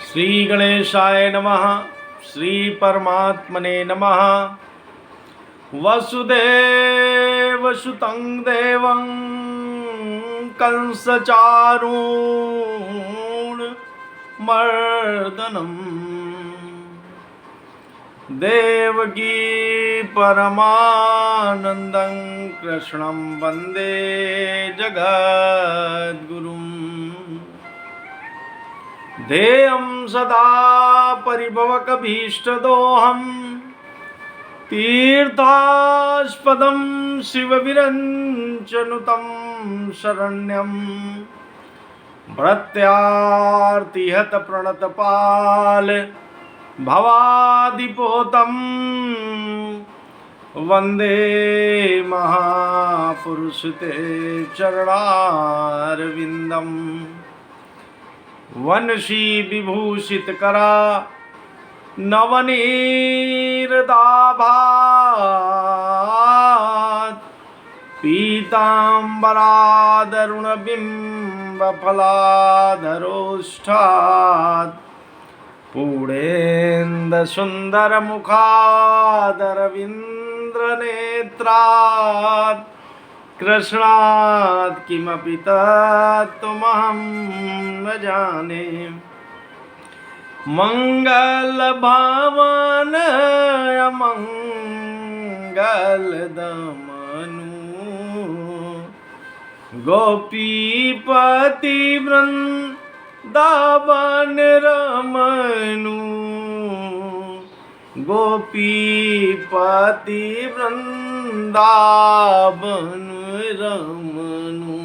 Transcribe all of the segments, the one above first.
श्री गणेशाय नमः। श्री परमात्मने नमः। वसुदेव सुतं देवं कंसचारूणमर्दनं देवकी परमानन्दं कृष्णं वन्दे जगद्गुरुम्। ध्येयं सदा परिभवकभीष्टदोहं तीर्थास्पदं शिवविरञ्चनुतं शरण्यं भृत्यार्तिहतप्रणतपाल भवादिपोतं वन्दे महापुरुषते चरणारविन्दम्। वनशी विभूषितकरा नवनीरदाभात् पीताम्बरादरुणबिम्बफलाधरोष्ठात् पूर्णेन्दुसुन्दरमुखादरविन्द्रनेत्रात् कृष्णात् किमपि तत्त्वमहं न जाने। मङ्गलभावनय मङ्गलदमनु गोपीपतिवृन्दावन रमनु गोपीपतिवृन्दावन रमनु।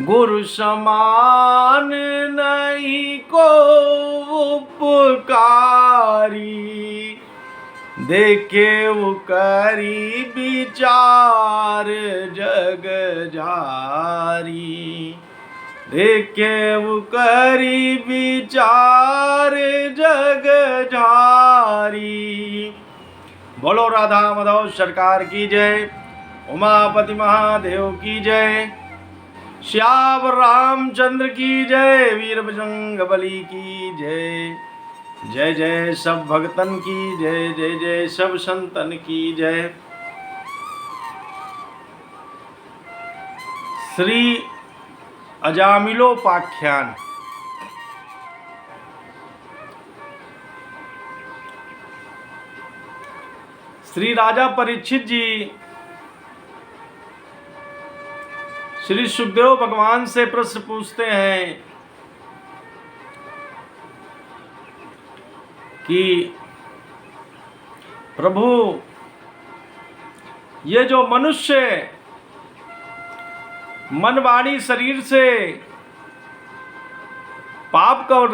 गुरु समान नहीं को उपकारी देखे वो करी विचार जग जारी देखे वो करी विचार जग जारी। बोलो राधा माधव सरकार की जय। उमापति महादेव की जय। श्याम रामचंद्र की जय। वीर बजरंग बली की जय। जय जय सब भक्तन की जय। जय जय सब संतन की जय। श्री अजामिलोपाख्यान। श्री राजा परीक्षित जी श्री सुखदेव भगवान से प्रश्न पूछते हैं कि प्रभु, ये जो मनुष्य मन वाणी शरीर से पाप का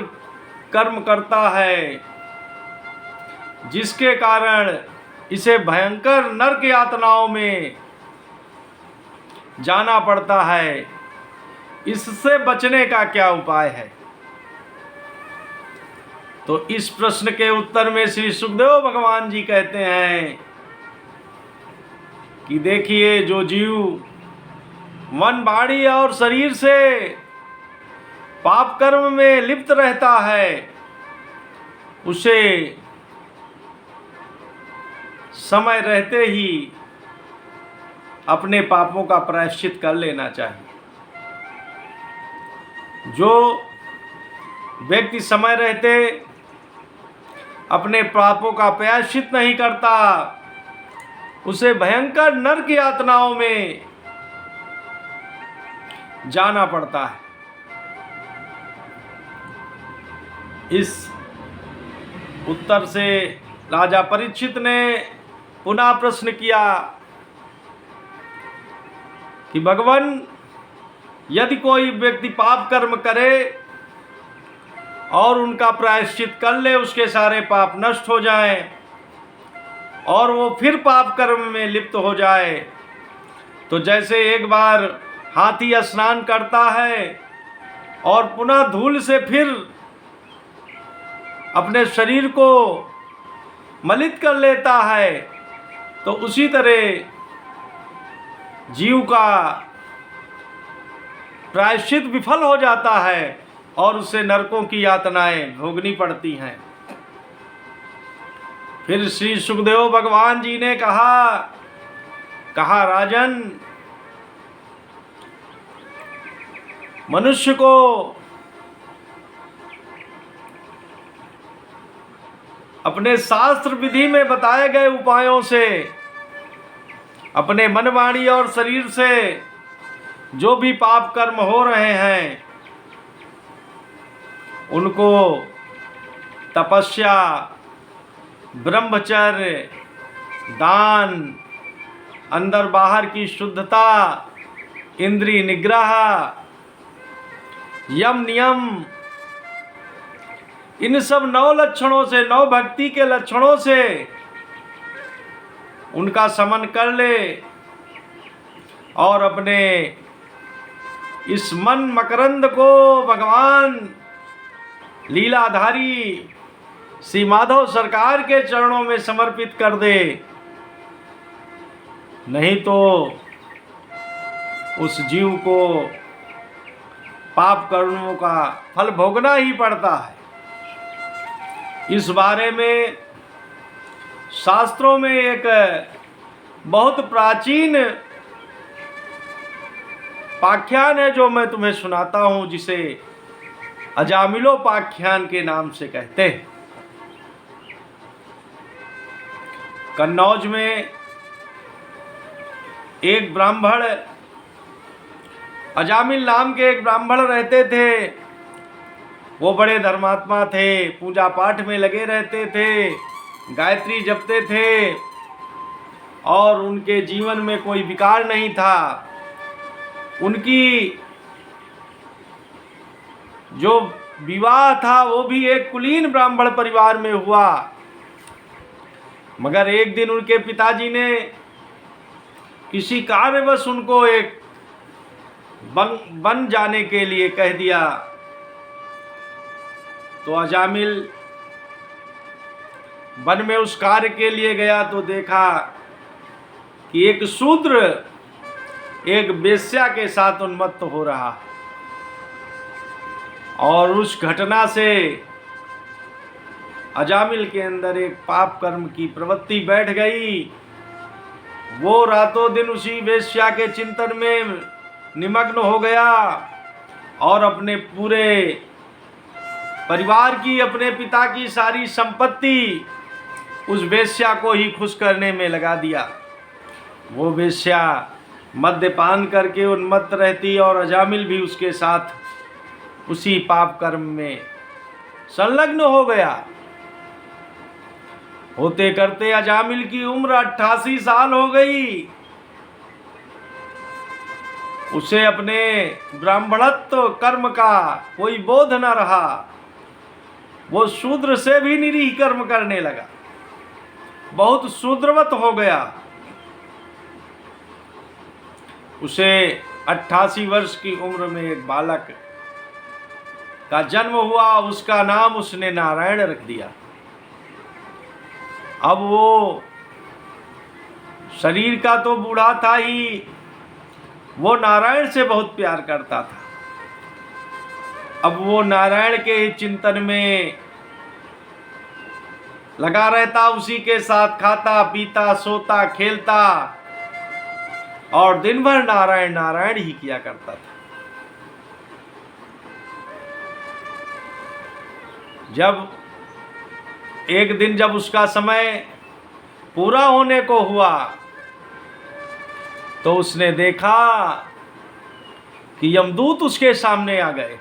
कर्म करता है, जिसके कारण इसे भयंकर नरक यातनाओं में जाना पड़ता है, इससे बचने का क्या उपाय है? तो इस प्रश्न के उत्तर में श्री सुखदेव भगवान जी कहते हैं कि देखिए, जो जीव मन वाणी और शरीर से पाप कर्म में लिप्त रहता है, उसे समय रहते ही अपने पापों का प्रायश्चित कर लेना चाहिए। जो व्यक्ति समय रहते अपने पापों का प्रायश्चित नहीं करता, उसे भयंकर नरक यातनाओं में जाना पड़ता है। इस उत्तर से राजा परीक्षित ने पुनः प्रश्न किया कि भगवान, यदि कोई व्यक्ति पाप कर्म करे और उनका प्रायश्चित कर ले, उसके सारे पाप नष्ट हो जाएं और वो फिर पाप कर्म में लिप्त हो जाए, तो जैसे एक बार हाथी स्नान करता है और पुनः धूल से फिर अपने शरीर को मलित कर लेता है, तो उसी तरह जीव का प्रायश्चित विफल हो जाता है और उसे नरकों की यातनाएं भोगनी पड़ती हैं। फिर श्री सुखदेव भगवान जी ने कहा राजन, मनुष्य को अपने शास्त्र विधि में बताए गए उपायों से, अपने मन वाणी और शरीर से जो भी पाप कर्म हो रहे हैं उनको तपस्या, ब्रह्मचर्य, दान, अंदर बाहर की शुद्धता, इंद्रिय निग्रह, यम नियम, इन सब 9 लक्षणों से, 9 भक्ति के लक्षणों से उनका समन कर ले और अपने इस मन मकरंद को भगवान लीलाधारी श्री माधव सरकार के चरणों में समर्पित कर दे। नहीं तो उस जीव को पाप कर्मों का फल भोगना ही पड़ता है। इस बारे में शास्त्रों में एक बहुत प्राचीन पाख्यान है जो मैं तुम्हें सुनाता हूं, जिसे अजामिलोपाख्यान के नाम से कहते हैं। कन्नौज में एक ब्राह्मण, अजामिल नाम के एक ब्राह्मण रहते थे। वो बड़े धर्मात्मा थे, पूजा पाठ में लगे रहते थे, गायत्री जपते थे और उनके जीवन में कोई विकार नहीं था। उनकी जो विवाह था वो भी एक कुलीन ब्राह्मण परिवार में हुआ। मगर एक दिन उनके पिताजी ने किसी कार्यवश उनको एक बन जाने के लिए कह दिया। तो अजामिल वन में उस कार्य के लिए गया तो देखा कि एक शूद्र एक वेश्या के साथ उन्मत्त हो रहा, और उस घटना से अजामिल के अंदर एक पाप कर्म की प्रवृत्ति बैठ गई। वो रातों दिन उसी वेश्या के चिंतन में निमग्न हो गया और अपने पूरे परिवार की, अपने पिता की सारी संपत्ति उस वेश्या को ही खुश करने में लगा दिया। वो वेश्या मद्यपान करके उन्मत्त रहती और अजामिल भी उसके साथ उसी पाप कर्म में संलग्न हो गया। होते करते अजामिल की उम्र 88 साल हो गई। उसे अपने ब्राह्मणत्व कर्म का कोई बोध न रहा। वो शूद्र से भी निरीह कर्म करने लगा, बहुत शूद्रवत हो गया। उसे 88 वर्ष की उम्र में एक बालक का जन्म हुआ। उसका नाम उसने नारायण रख दिया। अब वो शरीर का तो बूढ़ा था ही, वो नारायण से बहुत प्यार करता था। अब वो नारायण के ही चिंतन में लगा रहता, उसी के साथ खाता पीता सोता खेलता और दिन भर नारायण नारायण ही किया करता था। जब एक दिन जब उसका समय पूरा होने को हुआ तो उसने देखा कि यमदूत उसके सामने आ गए।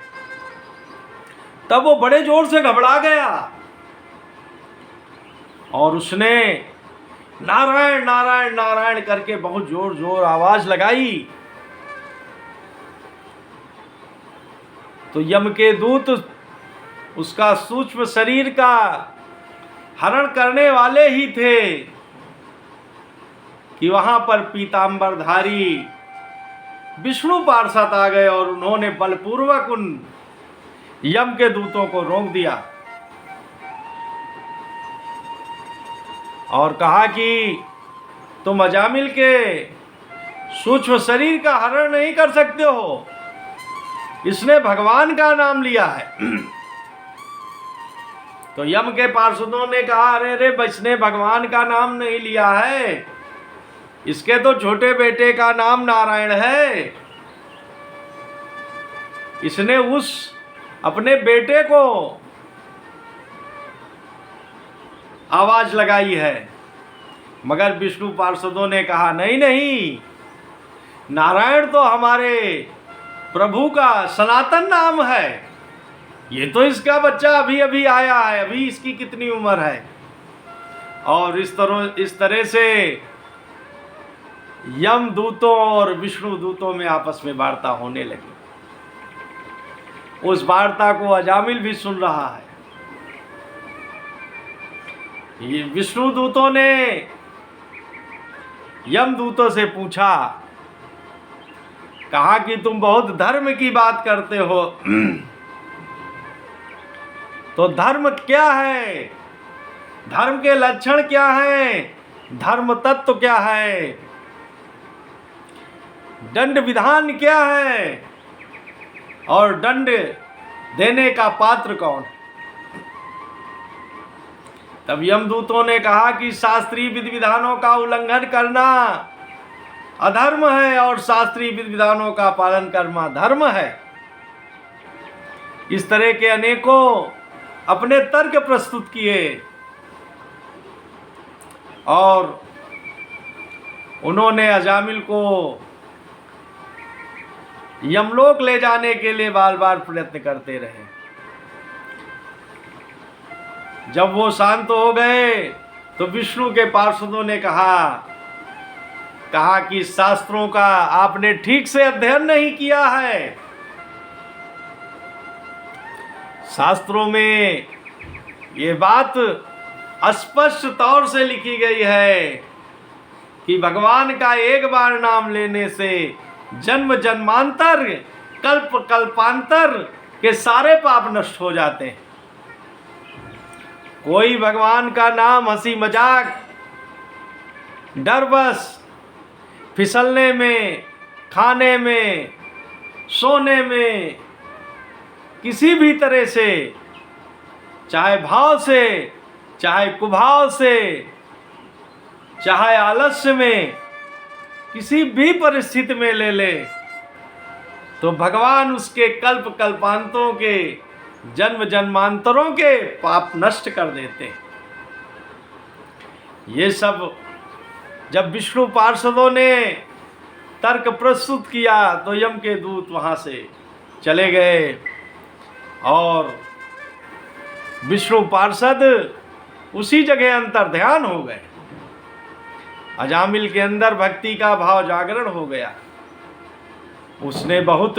तब वो बड़े जोर से घबरा गया और उसने नारायण नारायण नारायण करके बहुत जोर जोर आवाज लगाई। तो यम के दूत उसका सूक्ष्म शरीर का हरण करने वाले ही थे कि वहां पर पीतांबरधारी विष्णु पार्षद आ गए और उन्होंने बलपूर्वक उन यम के दूतों को रोक दिया और कहा कि तुम अजामिल के सूक्ष्म शरीर का हरण नहीं कर सकते हो। इसने भगवान का नाम लिया है। तो यम के पार्षदों ने कहा, अरे रे इसने भगवान का नाम नहीं लिया है, इसके तो छोटे बेटे का नाम नारायण है। इसने उस अपने बेटे को आवाज लगाई है। मगर विष्णु पार्षदों ने कहा, नहीं नहीं, नारायण तो हमारे प्रभु का सनातन नाम है, ये तो इसका बच्चा अभी अभी आया है, अभी इसकी कितनी उम्र है। और इस तरह से यम दूतों और विष्णु दूतों में आपस में वार्ता होने लगी। उस वार्ता को अजामिल भी सुन रहा है। ये विष्णु दूतों ने यम दूतों से पूछा, कहा कि तुम बहुत धर्म की बात करते हो, तो धर्म क्या है, धर्म के लक्षण क्या हैं, धर्म तत्व क्या है, दंड विधान क्या है, और दंड देने का पात्र कौन। तब यमदूतों ने कहा कि शास्त्रीय विधि विधानों का उल्लंघन करना अधर्म है और शास्त्रीय विधि विधानों का पालन करना धर्म है। इस तरह के अनेकों अपने तर्क प्रस्तुत किए और उन्होंने अजामिल को यमलोक ले जाने के लिए बार बार प्रयत्न करते रहे। जब वो शांत हो गए तो विष्णु के पार्षदों ने कहा कि शास्त्रों का आपने ठीक से अध्ययन नहीं किया है। शास्त्रों में ये बात स्पष्ट तौर से लिखी गई है कि भगवान का एक बार नाम लेने से जन्म जन्मांतर कल्प कल्पांतर के सारे पाप नष्ट हो जाते हैं। कोई भगवान का नाम हंसी मजाक, डर बस, फिसलने में, खाने में, सोने में, किसी भी तरह से, चाहे भाव से, चाहे कुभाव से, चाहे आलस्य में, किसी भी परिस्थिति में ले ले, तो भगवान उसके कल्प कल्पांतों के, जन्म जन्मांतरों के पाप नष्ट कर देते हैं। ये सब जब विष्णु पार्षदों ने तर्क प्रस्तुत किया तो यम के दूत वहां से चले गए और विष्णु पार्षद उसी जगह अंतर्ध्यान हो गए। अजामिल के अंदर भक्ति का भाव जागरण हो गया। उसने बहुत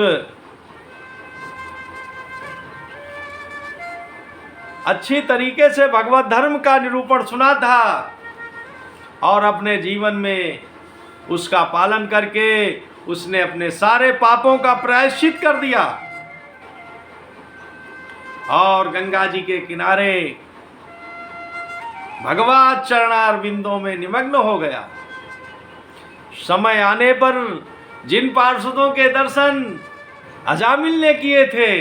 अच्छी तरीके से भगवत धर्म का निरूपण सुना था और अपने जीवन में उसका पालन करके उसने अपने सारे पापों का प्रायश्चित कर दिया और गंगा जी के किनारे भगवत चरणारविंदों में निमग्न हो गया। समय आने पर जिन पार्षदों के दर्शन अजामिल ने किए थे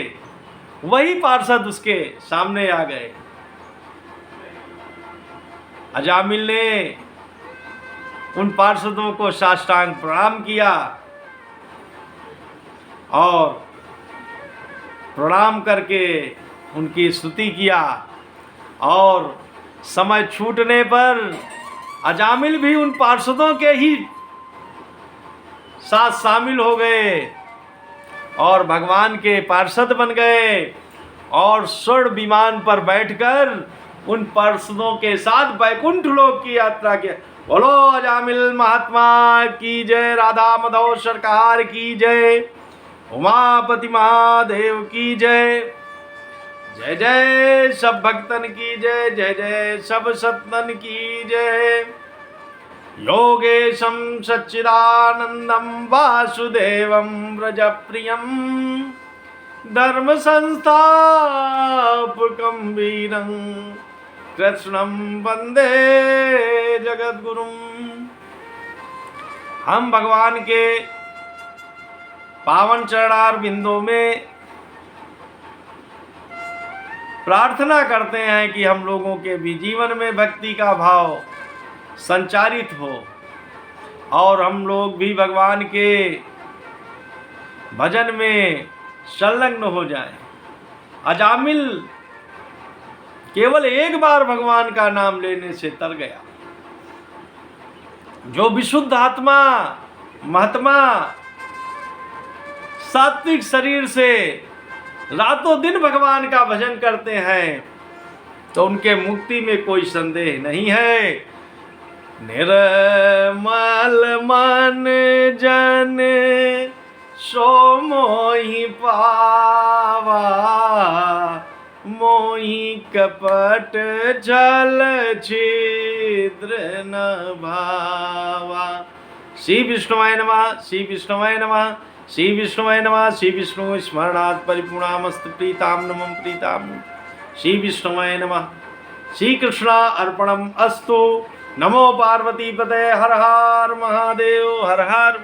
वही पार्षद उसके सामने आ गए। अजामिल ने उन पार्षदों को साष्टांग प्रणाम किया और प्रणाम करके उनकी स्तुति किया और समय छूटने पर अजामिल भी उन पार्षदों के ही साथ शामिल हो गए और भगवान के पार्षद बन गए और स्वर्ण विमान पर बैठकर उन पार्षदों के साथ वैकुंठ लोक की यात्रा की। बोलो अजामिल महात्मा की जय, राधा माधव सरकार की जय, उमापति महादेव की जय। जय जय सब भक्तन की जय, जय जय सब सतन की जय। योगेशं सच्चिदानंदं वासुदेवं व्रजप्रियं धर्म संस्थापकं वीरं कृष्णं वंदे जगद्गुरुं। हम भगवान के पावन चरणार बिंदों में प्रार्थना करते हैं कि हम लोगों के भी जीवन में भक्ति का भाव संचारित हो और हम लोग भी भगवान के भजन में संलग्न हो जाएं। अजामिल केवल एक बार भगवान का नाम लेने से तर गया। जो विशुद्ध आत्मा महात्मा सात्विक शरीर से रातों दिन भगवान का भजन करते हैं तो उनके मुक्ति में कोई संदेह नहीं है। निर्मल मन जन सो मोहि पावा, मोहि कपट जल छिद्र न भावा। श्री विष्णुवाय नमः, श्री विष्णुवाय नमः, श्री विष्णुवाय नमः। श्री विष्णु स्मरणात् परिपूर्णामस्तु प्रीताम नमः प्रीताम। श्री विष्णुवाय नमः। श्री कृष्ण अर्पणम अस्तु। नमो पार्वती पते। हर हर महादेव। हर हर